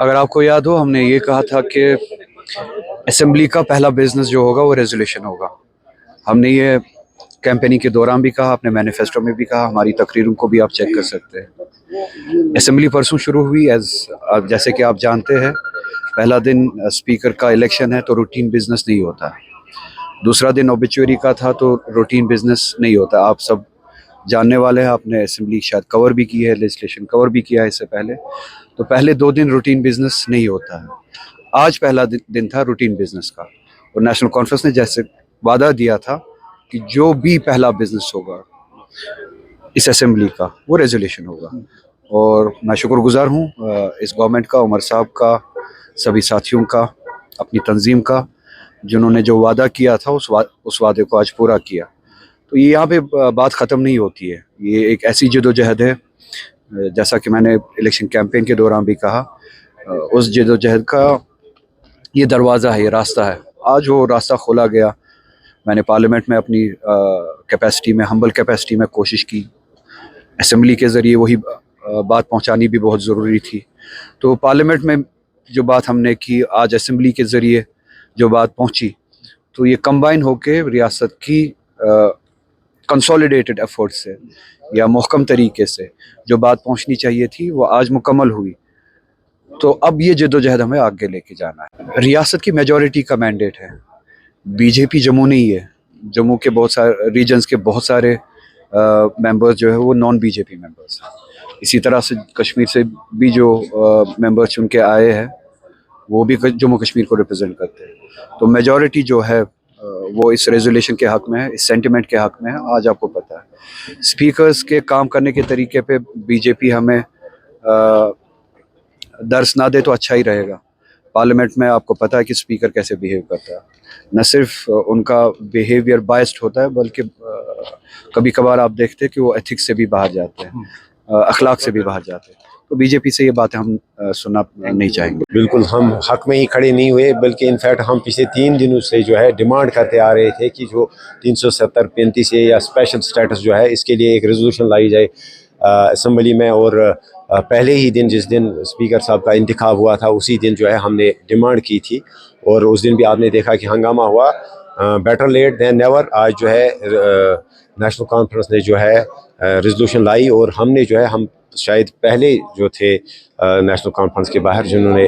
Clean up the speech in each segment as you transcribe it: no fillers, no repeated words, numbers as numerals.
اگر آپ کو یاد ہو ہم نے یہ کہا تھا کہ اسمبلی کا پہلا بزنس جو ہوگا وہ ریزولیشن ہوگا. ہم نے یہ کیمپیننگ کے دوران بھی کہا، اپنے مینیفیسٹو میں بھی کہا، ہماری تقریروں کو بھی آپ چیک کر سکتے ہیں. اسمبلی پرسوں شروع ہوئی، جیسے کہ آپ جانتے ہیں پہلا دن اسپیکر کا الیکشن ہے تو روٹین بزنس نہیں ہوتا. دوسرا دن اوبیچوری کا تھا تو روٹین بزنس نہیں ہوتا. آپ سب جاننے والے ہیں، آپ نے اسمبلی شاید کور بھی کی ہے، لیجسلیشن کور بھی کیا ہے اس سے پہلے. تو پہلے 2 دن روٹین بزنس نہیں ہوتا ہے. آج پہلا دن تھا روٹین بزنس کا، اور نیشنل کانفرنس نے جیسے وعدہ دیا تھا کہ جو بھی پہلا بزنس ہوگا اس اسمبلی کا وہ ریزولیشن ہوگا. اور میں شکر گزار ہوں اس گورنمنٹ کا، عمر صاحب کا، سبھی ساتھیوں کا، اپنی تنظیم کا، جنہوں نے جو وعدہ کیا تھا اس وعدے کو آج پورا کیا. تو یہ یہاں پہ بات ختم نہیں ہوتی ہے، یہ ایک ایسی جد و جہد ہے جیسا کہ میں نے الیکشن کیمپین کے دوران بھی کہا، اس جد و جہد کا یہ دروازہ ہے، یہ راستہ ہے. آج وہ راستہ کھولا گیا. میں نے پارلیمنٹ میں اپنی کیپیسٹی میں، ہمبل کیپیسٹی میں کوشش کی. اسمبلی کے ذریعے وہی بات پہنچانی بھی بہت ضروری تھی. تو پارلیمنٹ میں جو بات ہم نے کی، آج اسمبلی کے ذریعے جو بات پہنچی، تو یہ کمبائن ہو کے ریاست کی کنسولیڈیٹڈ ایفرٹ سے یا محکم طریقے سے جو بات پہنچنی چاہیے تھی وہ آج مکمل ہوئی. تو اب یہ جد و جہد ہمیں آگے لے کے جانا ہے. ریاست کی میجورٹی کا مینڈیٹ ہے. بی جے پی جموں نہیں ہے، جموں کے بہت سارے ریجنز کے بہت سارے ممبرز جو ہے وہ نان بی جے پی ممبرز ہیں. اسی طرح سے کشمیر سے بھی جو ممبرز چن کے آئے ہیں وہ بھی جموں کشمیر کو ریپرزینٹ کرتے ہیں. تو میجورٹی جو ہے وہ اس ریزولیشن کے حق میں ہے، اس سینٹیمنٹ کے حق میں ہے. آج آپ کو پتہ ہے اسپیکرز کے کام کرنے کے طریقے پہ بی جے پی ہمیں درس نہ دے تو اچھا ہی رہے گا. پارلیمنٹ میں آپ کو پتہ ہے کہ اسپیکر کیسے بیہیو کرتا ہے. نہ صرف ان کا بیہیویئر بائسڈ ہوتا ہے بلکہ کبھی کبھار آپ دیکھتے ہیں کہ وہ ایتھکس سے بھی باہر جاتے ہیں، اخلاق سے بھی باہر جاتے ہیں. تو بی جے پی سے یہ باتیں ہم سننا نہیں چاہیں گے. بالکل ہم حق میں ہی کھڑے نہیں ہوئے، بلکہ انفیکٹ ہم پچھلے 3 دنوں سے جو ہے ڈیمانڈ کرتے آ رہے تھے کہ جو 370 35 یا اسپیشل سٹیٹس جو ہے اس کے لیے ایک ریزولوشن لائی جائے اسمبلی میں. اور پہلے ہی دن جس دن اسپیکر صاحب کا انتخاب ہوا تھا اسی دن جو ہے ہم نے ڈیمانڈ کی تھی، اور اس دن بھی آپ نے دیکھا کہ ہنگامہ ہوا. Better late than never. آج جو ہے نیشنل کانفرنس نے جو ہے ریزولوشن لائی، اور ہم نے جو ہے ہم شاید پہلے جو تھے نیشنل کانفرنس کے باہر جنہوں نے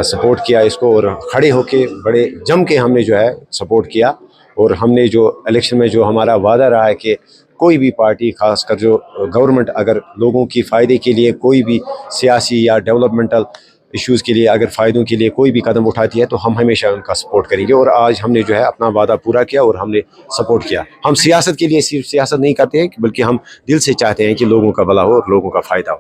سپورٹ کیا اس کو، اور کھڑے ہو کے بڑے جم کے ہم نے جو ہے سپورٹ کیا. اور ہم نے جو الیکشن میں جو ہمارا وعدہ رہا ہے کہ کوئی بھی پارٹی، خاص کر جو گورنمنٹ اگر لوگوں کی فائدے کے لیے کوئی بھی سیاسی یا ڈیولپمنٹل ایشوز کے لیے اگر فائدوں کے لیے کوئی بھی قدم اٹھاتی ہے تو ہم ہمیشہ ان کا سپورٹ کریں گے. اور آج ہم نے جو ہے اپنا وعدہ پورا کیا اور ہم نے سپورٹ کیا. ہم سیاست کے لیے صرف سیاست نہیں کرتے ہیں بلکہ ہم دل سے چاہتے ہیں کہ لوگوں کا بھلا ہو اور لوگوں کا فائدہ ہو.